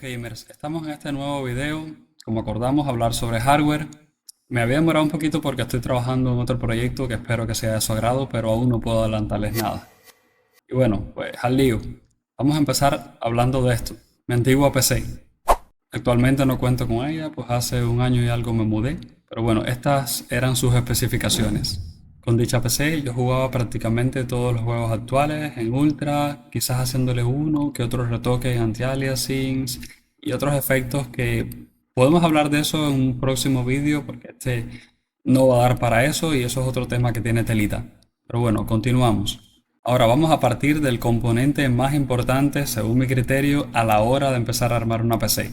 gamers, estamos en este nuevo video, como acordamos, hablar sobre hardware. Me había demorado un poquito porque estoy trabajando en otro proyecto que espero que sea de su agrado, pero aún no puedo adelantarles nada. Y bueno, pues al lío. Vamos a empezar hablando de esto. Mi antigua PC. Actualmente no cuento con ella, pues hace un año y algo me mudé. Pero bueno, estas eran sus especificaciones. Con dicha PC yo jugaba prácticamente todos los juegos actuales en Ultra, quizás haciéndole uno que otros retoques anti-aliasing y otros efectos que podemos hablar de eso en un próximo vídeo porque este no va a dar para eso y eso es otro tema que tiene telita. Pero bueno, continuamos. Ahora vamos a partir del componente más importante según mi criterio a la hora de empezar a armar una PC.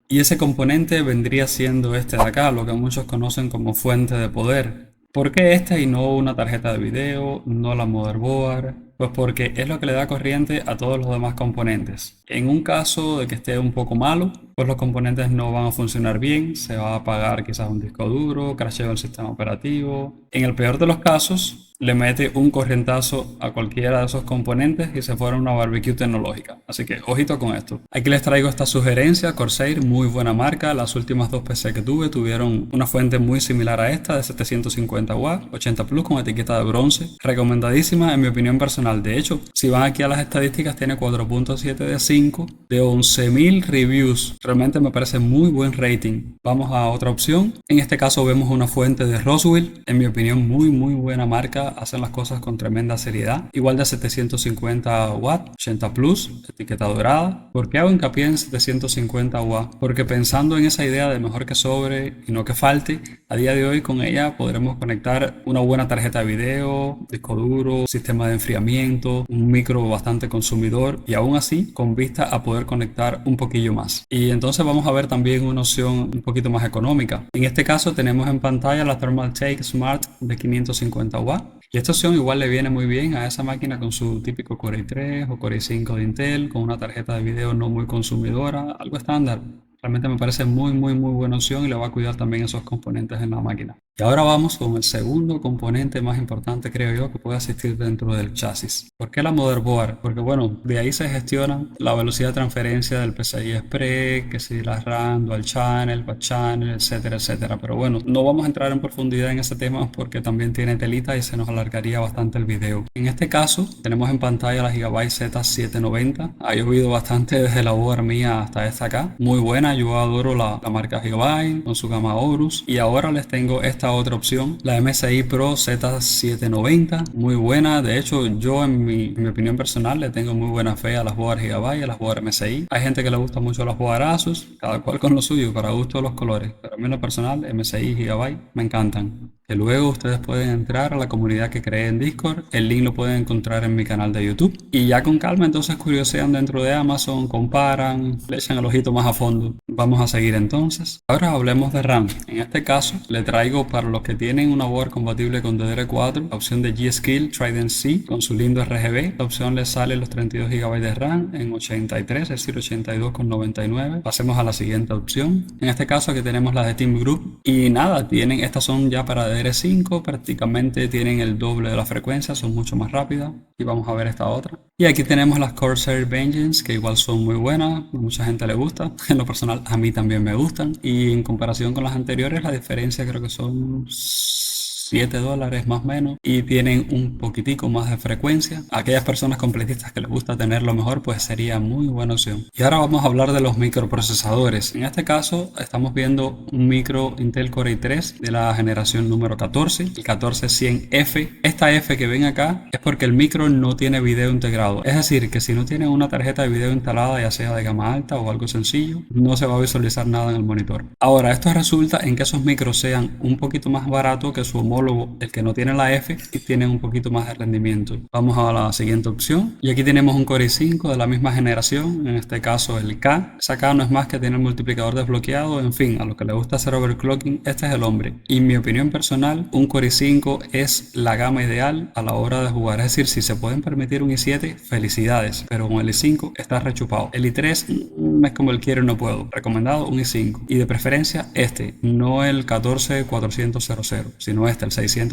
Y ese componente vendría siendo este de acá, lo que muchos conocen como fuente de poder. ¿Por qué este y no una tarjeta de video, no la motherboard? Pues porque es lo que le da corriente a todos los demás componentes. En un caso de que esté un poco malo, pues los componentes no van a funcionar bien, se va a apagar quizás un disco duro, crasheo el sistema operativo. En el peor de los casos, le mete un corrientazo a cualquiera de esos componentes y se fuera una barbecue tecnológica. Así que ojito con esto. Aquí les traigo esta sugerencia, Corsair, muy buena marca. Las últimas dos PC que tuve tuvieron una fuente muy similar a esta de 750 watts, 80 plus con etiqueta de bronce. Recomendadísima en mi opinión personal. De hecho, si van aquí a las estadísticas tiene 4.7 de 5 de 11.000 reviews. Realmente me parece muy buen rating. Vamos a otra opción. En este caso vemos una fuente de Roswell. En mi opinión muy buena marca. Hacen las cosas con tremenda seriedad. Igual de 750 watts, 80 plus, etiqueta dorada. ¿Por qué hago hincapié en 750 watts? Porque pensando en esa idea de mejor que sobre y no que falte, a día de hoy con ella podremos conectar una buena tarjeta de video, disco duro, sistema de enfriamiento, un micro bastante consumidor y aún así con vista a poder conectar un poquillo más. Y entonces vamos a ver también una opción un poquito más económica. En este caso tenemos en pantalla la Thermaltake Smart de 550 watts. Y esta opción igual le viene muy bien a esa máquina con su típico Core i3 o Core i5 de Intel, con una tarjeta de video no muy consumidora, algo estándar. Realmente me parece muy buena opción y le va a cuidar también esos componentes en la máquina. Y ahora vamos con el segundo componente más importante, creo yo, que puede existir dentro del chasis. ¿Por qué la motherboard? Porque bueno, de ahí se gestiona la velocidad de transferencia del PCI Express, que si la RAM, Dual Channel, Back Channel, etcétera. Pero bueno, no vamos a entrar en profundidad en ese tema porque también tiene telita y se nos alargaría bastante el video. En este caso, tenemos en pantalla la Gigabyte Z790. Ha llovido bastante desde la board mía hasta esta acá. Muy buena, yo adoro la marca Gigabyte con su gama Aorus. Y ahora les tengo esta otra opción, la MSI Pro Z790, muy buena. De hecho, yo en mi opinión personal le tengo muy buena fe a las board Gigabyte y a las board MSI. Hay gente que le gusta mucho las board Asus, cada cual con lo suyo, para gusto de los colores, pero a mí en lo personal MSI y Gigabyte me encantan. Que luego ustedes pueden entrar a la comunidad que creé en Discord, el link lo pueden encontrar en mi canal de YouTube y ya con calma entonces curiosean dentro de Amazon, comparan, le echan el ojito más a fondo. Vamos a seguir entonces. Ahora hablemos de RAM. En este caso le traigo para los que tienen una board compatible con DDR4 la opción de G-Skill Trident C con su lindo RGB. La opción le sale los 32 GB de RAM en 83, es decir 82,99. Pasemos a la siguiente opción. En este caso aquí tenemos la de Team Group y nada, estas son ya para DDR5, prácticamente tienen el doble de la frecuencia, son mucho más rápidas. Y vamos a ver esta otra. Y aquí tenemos las Corsair Vengeance, que igual son muy buenas, a mucha gente le gusta, en lo personal a mí también me gustan. Y en comparación con las anteriores, la diferencia creo que son $7 más o menos y tienen un poquitico más de frecuencia. A aquellas personas completistas que les gusta tenerlo mejor, pues sería muy buena opción. Y ahora vamos a hablar de los microprocesadores. En este caso estamos viendo un micro Intel Core i3 de la generación número 14, el 14100F. Esta F que ven acá es porque el micro no tiene video integrado. Es decir, que si no tienen una tarjeta de video instalada, ya sea de gama alta o algo sencillo, no se va a visualizar nada en el monitor. Ahora, esto resulta en que esos micros sean un poquito más baratos que su homólogo, el que no tiene la F, y tienen un poquito más de rendimiento. Vamos a la siguiente opción y aquí tenemos un Core i5 de la misma generación, en este caso el K. Esa K no es más que tiene el multiplicador desbloqueado. En fin, a los que les gusta hacer overclocking, este es el hombre. Y en mi opinión personal, un Core i5 es la gama ideal a la hora de jugar. Es decir, si se pueden permitir un i7, felicidades, pero con el i5 está rechupado. El i3 es como el quiero y no puedo. Recomendado un i5 y de preferencia este, no el 14400, sino este, el 600.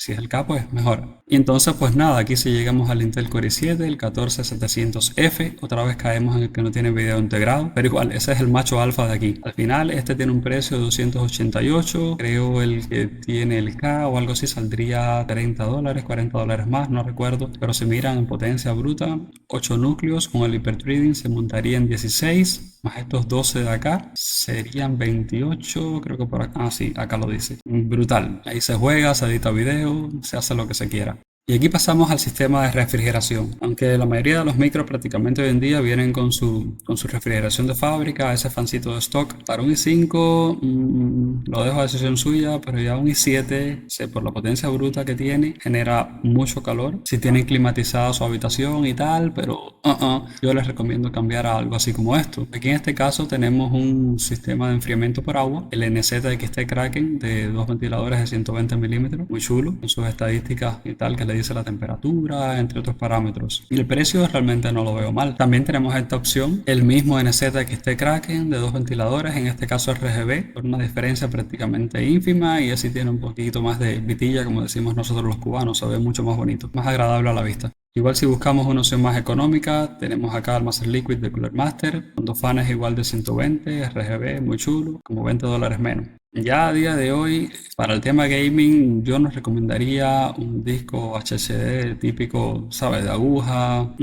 Si es el K, pues mejor. Y entonces, pues nada, aquí si llegamos al Intel Core i7, el 14700F, otra vez caemos en el que no tiene video integrado, pero igual, ese es el macho alfa de aquí. Al final, este tiene un precio de 288, creo el que tiene el K o algo así saldría $30, $40 más, no recuerdo, pero si miran en potencia bruta, 8 núcleos con el hyperthreading se montaría en 16, más estos 12 de acá, serían 28, creo que por acá, ah sí, acá lo dice. Brutal, ahí se juega, se edita video, se hace lo que se quiera. Y aquí pasamos al sistema de refrigeración. Aunque la mayoría de los micros prácticamente hoy en día vienen con su refrigeración de fábrica, ese fancito de stock. Para un i5 lo dejo a decisión suya, pero ya un i7, por la potencia bruta que tiene, genera mucho calor. Si tienen climatizada su habitación y tal, pero yo les recomiendo cambiar a algo así como esto. Aquí en este caso tenemos un sistema de enfriamiento por agua, el NZXT Kraken de 2 ventiladores de 120 milímetros, muy chulo, con sus estadísticas y tal que le dice la temperatura, entre otros parámetros. Y el precio realmente no lo veo mal. También tenemos esta opción, el mismo NZXT Kraken de 2 ventiladores, en este caso RGB, por una diferencia prácticamente ínfima y así tiene un poquito más de vitilla, como decimos nosotros los cubanos, se ve mucho más bonito, más agradable a la vista. Igual si buscamos una opción más económica, tenemos acá el Master Liquid de Cooler Master, con 2 fans igual de 120, RGB, muy chulo, como $20 menos. Ya a día de hoy, para el tema gaming, yo nos recomendaría un disco HDD típico, ¿sabes? De aguja.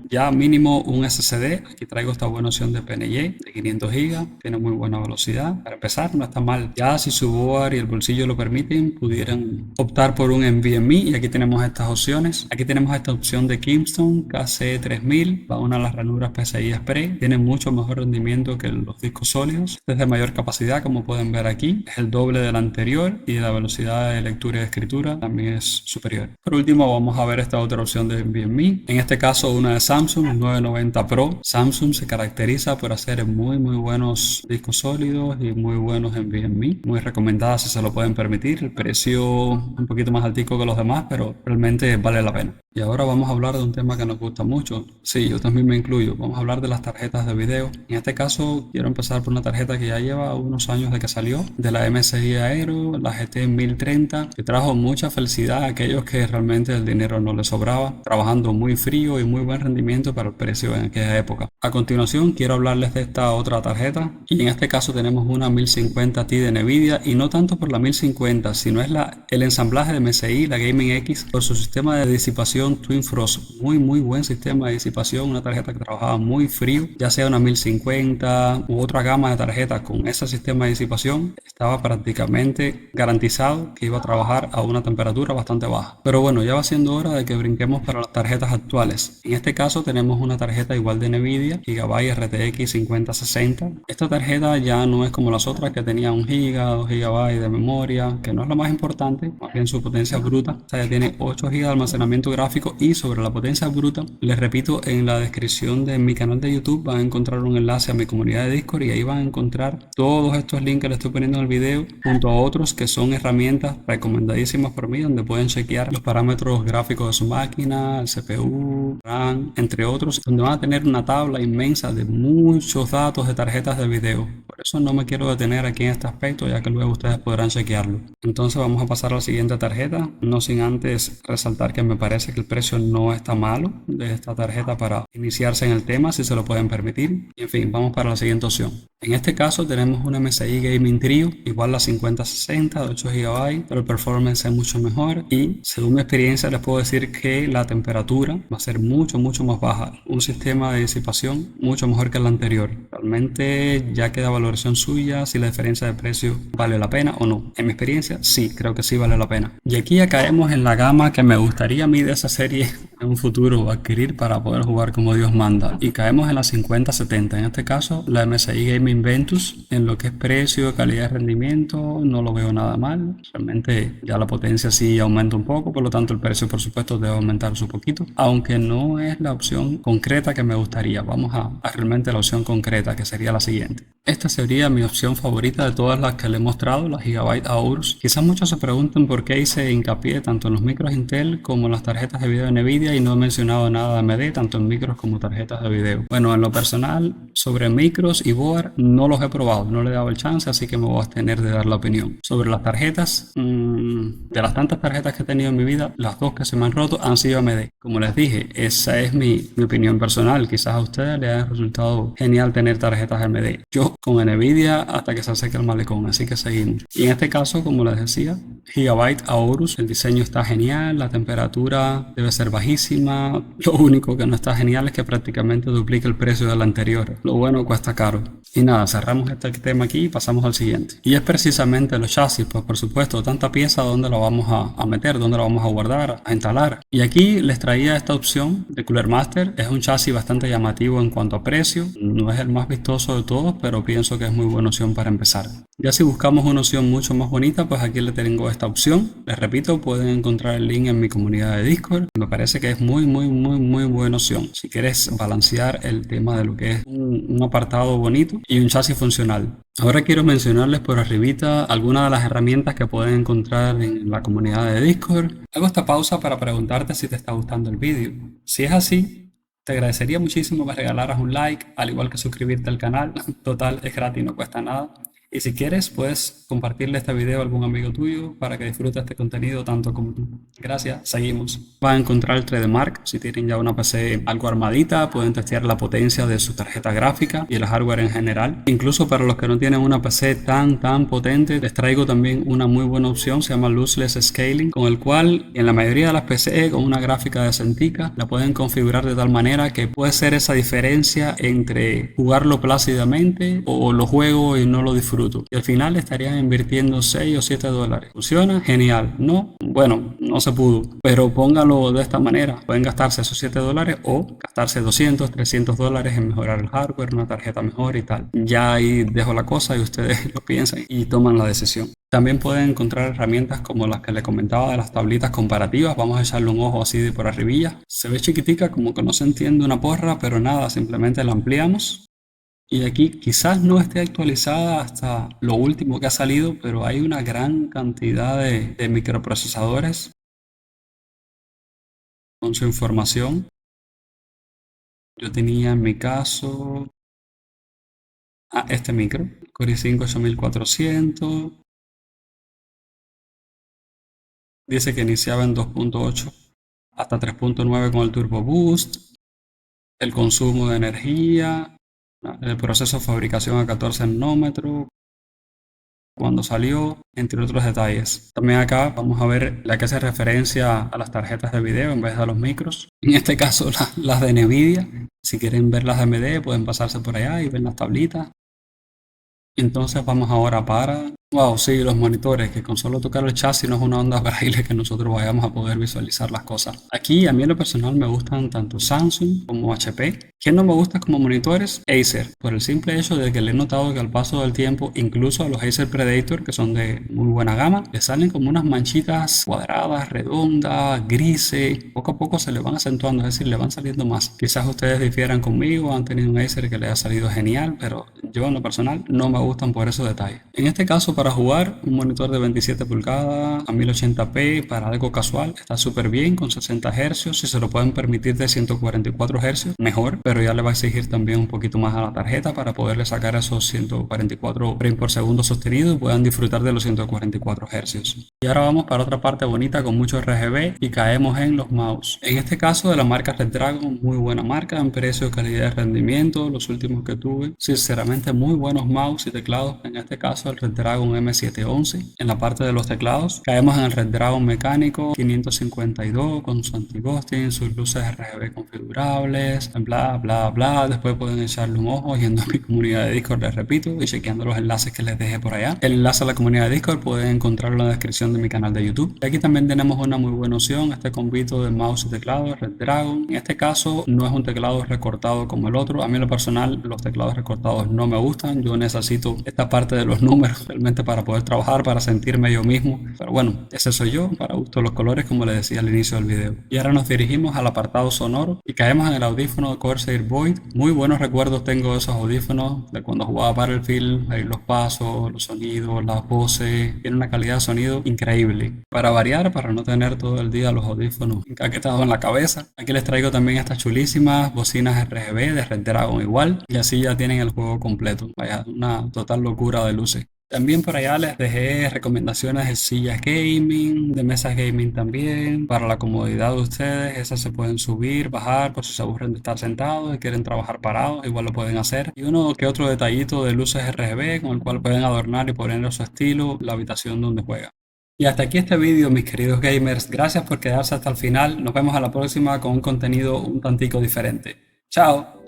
Ya mínimo un SSD. Aquí traigo esta buena opción de PNG de 500 GB. Tiene muy buena velocidad. Para empezar, no está mal. Ya si su board y el bolsillo lo permiten, pudieran optar por un NVMe. Y aquí tenemos estas opciones. Aquí tenemos esta opción de Kingston KC3000. Va una de las ranuras PCI Express. Tiene mucho mejor rendimiento que los discos sólidos. Es de mayor capacidad, como pueden ver aquí. Es el doble del anterior y la velocidad de lectura y de escritura también es superior. Por último, vamos a ver esta otra opción de NVMe. En este caso, una de Samsung, el 990 Pro. Samsung se caracteriza por hacer muy buenos discos sólidos y muy buenos NVMe. Muy recomendada si se lo pueden permitir. El precio un poquito más altico que los demás, pero realmente vale la pena. Y ahora vamos a hablar de un tema que nos gusta mucho. Sí, yo también me incluyo. Vamos a hablar de las tarjetas de video. En este caso, quiero empezar por una tarjeta que ya lleva unos años de que salió, de la MSI Aero, la GT 1030, que trajo mucha felicidad a aquellos que realmente el dinero no les sobraba, trabajando muy frío y muy buen rendimiento para el precio en aquella época. A continuación, quiero hablarles de esta otra tarjeta, y en este caso tenemos una 1050 Ti de Nvidia, y no tanto por la 1050, sino es el ensamblaje de MSI, la Gaming X, por su sistema de disipación Twin Frost. Muy buen sistema de disipación, una tarjeta que trabajaba muy frío, ya sea una 1050 u otra gama de tarjetas con ese sistema de disipación, estaba prácticamente garantizado que iba a trabajar a una temperatura bastante baja. Pero bueno, ya va siendo hora de que brinquemos para las tarjetas actuales. En este caso tenemos una tarjeta igual de Nvidia, Gigabyte RTX 5060. Esta tarjeta ya no es como las otras que tenía 1 GB, 2 GB de memoria, que no es lo más importante, más bien su potencia bruta. Esta ya tiene 8 GB de almacenamiento gráfico, y sobre la potencia bruta, les repito, en la descripción de mi canal de YouTube van a encontrar un enlace a mi comunidad de Discord y ahí van a encontrar todos estos links que les estoy poniendo en el video, junto a otros que son herramientas recomendadísimas por mí, donde pueden chequear los parámetros gráficos de su máquina, el CPU, RAM, entre otros, donde van a tener una tabla inmensa de muchos datos de tarjetas de video. Por eso no me quiero detener aquí en este aspecto, ya que luego ustedes podrán chequearlo. Entonces vamos a pasar a la siguiente tarjeta, no sin antes resaltar que me parece que el precio no está malo de esta tarjeta para iniciarse en el tema, si se lo pueden permitir. Y en fin, vamos para la siguiente opción. En este caso tenemos una MSI Gaming Trio, igual la 5060 de 8 GB, pero el performance es mucho mejor y según mi experiencia les puedo decir que la temperatura va a ser mucho más baja. Un sistema de disipación mucho mejor que el anterior. Realmente ya queda valoración suya si la diferencia de precio vale la pena o no. En mi experiencia sí, creo que sí vale la pena. Y aquí ya caemos en la gama que me gustaría a mí de esa serie en un futuro adquirir para poder jugar como Dios manda, y caemos en la 5070, en este caso la MSI Gaming Ventus. En lo que es precio, calidad de rendimiento no lo veo nada mal, realmente ya la potencia sí aumenta un poco, por lo tanto el precio por supuesto debe aumentar un poquito, aunque no es la opción concreta que me gustaría. Vamos a realmente la opción concreta, que sería la siguiente. Esta sería mi opción favorita de todas las que le he mostrado, la Gigabyte Aorus. Quizás muchos se pregunten por qué hice hincapié tanto en los micros Intel como en las tarjetas de video de Nvidia y no he mencionado nada de AMD, tanto en micros como tarjetas de video. Bueno, en lo personal, sobre micros y board, no los he probado, no le he dado el chance, así que me voy a abstener de dar la opinión. Sobre las tarjetas, de las tantas tarjetas que he tenido en mi vida, las dos que se me han roto han sido AMD. Como les dije, esa es mi opinión personal. Quizás a ustedes les haya resultado genial tener tarjetas AMD. Yo con Nvidia hasta que se seque el malecón, así que seguimos. Y en este caso, como les decía, Gigabyte Aorus, el diseño está genial, la temperatura debe ser bajísima. Lo único que no está genial es que prácticamente duplica el precio del anterior. Lo bueno cuesta caro. Y nada, cerramos este tema aquí y pasamos al siguiente. Y es precisamente los chasis, pues por supuesto, tanta pieza, ¿dónde la vamos a meter? ¿Dónde la vamos a guardar? A instalar. Y aquí les traía esta opción de Cooler Master. Es un chasis bastante llamativo en cuanto a precio. No es el más vistoso de todos, pero pienso que es muy buena opción para empezar. Ya si buscamos una opción mucho más bonita, pues aquí le tengo esta opción. Les repito, pueden encontrar el link en mi comunidad de Discord. Me parece que es muy buena opción. Si quieres balancear el tema de lo que es un apartado bonito y un chasis funcional. Ahora quiero mencionarles por arribita algunas de las herramientas que pueden encontrar en la comunidad de Discord. Hago esta pausa para preguntarte si te está gustando el vídeo. Si es así, te agradecería muchísimo que me regalaras un like, al igual que suscribirte al canal. Total, es gratis, no cuesta nada. Y si quieres, puedes compartirle este video a algún amigo tuyo para que disfrute este contenido tanto como tú. Gracias, seguimos. Van a encontrar el 3D Mark. Si tienen ya una PC algo armadita, pueden testear la potencia de su tarjeta gráfica y el hardware en general. Incluso para los que no tienen una PC tan potente, les traigo también una muy buena opción, se llama Lossless Scaling, con el cual en la mayoría de las PC con una gráfica decentica la pueden configurar de tal manera que puede ser esa diferencia entre jugarlo plácidamente o lo juego y no lo disfruto. Y al final estarían invirtiendo 6 o 7 dólares. ¿Funciona? Genial. ¿No? Bueno, no se pudo. Pero póngalo de esta manera. Pueden gastarse esos 7 dólares o gastarse 200, 300 dólares en mejorar el hardware, una tarjeta mejor y tal. Ya ahí dejo la cosa y ustedes lo piensan y toman la decisión. También pueden encontrar herramientas como las que les comentaba de las tablitas comparativas. Vamos a echarle un ojo así de por arribilla. Se ve chiquitica, como que no se entiende una porra, pero nada, simplemente la ampliamos. Y aquí quizás no esté actualizada hasta lo último que ha salido, pero hay una gran cantidad de microprocesadores con su información. Yo tenía en mi caso este micro, Core i5 8400. Dice que iniciaba en 2.8 hasta 3.9 con el Turbo Boost. El consumo de energía. El proceso de fabricación a 14 nanómetros, cuando salió, entre otros detalles. También acá vamos a ver la que hace referencia a las tarjetas de video en vez de a los micros. En este caso las de Nvidia. Si quieren ver las de AMD pueden pasarse por allá y ver las tablitas. Entonces vamos ahora para... Wow, sí, los monitores, que con solo tocar el chasis no es una onda braille que nosotros vayamos a poder visualizar las cosas. Aquí a mí en lo personal me gustan tanto Samsung como HP. ¿Quién no me gusta como monitores? Acer, por el simple hecho de que le he notado que al paso del tiempo, incluso a los Acer Predator, que son de muy buena gama, le salen como unas manchitas cuadradas, redondas, grises. Poco a poco se le van acentuando, es decir, le van saliendo más. Quizás ustedes difieran conmigo, han tenido un Acer que les ha salido genial, pero yo en lo personal no me gustan por esos detalles. En este caso, para jugar, un monitor de 27 pulgadas a 1080p para algo casual está súper bien con 60 Hz. Si se lo pueden permitir de 144 Hz, mejor, pero ya le va a exigir también un poquito más a la tarjeta para poderle sacar esos 144 frames por segundo sostenidos y puedan disfrutar de los 144 Hz. Y ahora vamos para otra parte bonita con mucho RGB y caemos en los mouse. En este caso de la marca Redragon, muy buena marca en precio, calidad y rendimiento. Los últimos que tuve, sinceramente muy buenos mouse y teclados. En este caso el Redragon M711. En la parte de los teclados caemos en el Redragon mecánico 552 con su anti-ghosting, sus luces RGB configurables, bla. Después pueden echarle un ojo yendo a mi comunidad de Discord, les repito, y chequeando los enlaces que les dejé por allá. El enlace a la comunidad de Discord pueden encontrarlo en la descripción de mi canal de YouTube. Y aquí también tenemos una muy buena opción, este combito de mouse y teclado Redragon. En este caso no es un teclado recortado como el otro. A mí en lo personal los teclados recortados no me gustan. Yo necesito esta parte de los números realmente simplemente para poder trabajar, para sentirme yo mismo. Pero bueno, ese soy yo, para gusto los colores, como les decía al inicio del video. Y ahora nos dirigimos al apartado sonoro y caemos en el audífono de Corsair Void. Muy buenos recuerdos tengo de esos audífonos, de cuando jugaba Battlefield, ahí los pasos, los sonidos, las voces. Tiene una calidad de sonido increíble. Para variar, para no tener todo el día los audífonos encaquetados en la cabeza, aquí les traigo también estas chulísimas bocinas RGB de Red Dragon igual, y así ya tienen el juego completo. Vaya, una total locura de luces. También por allá les dejé recomendaciones de sillas gaming, de mesas gaming también, para la comodidad de ustedes. Esas se pueden subir, bajar, por si se aburren de estar sentados y quieren trabajar parados, igual lo pueden hacer. Y uno que otro detallito de luces RGB con el cual pueden adornar y poner a su estilo la habitación donde juegan. Y hasta aquí este vídeo, mis queridos gamers. Gracias por quedarse hasta el final. Nos vemos a la próxima con un contenido un tantico diferente. ¡Chao!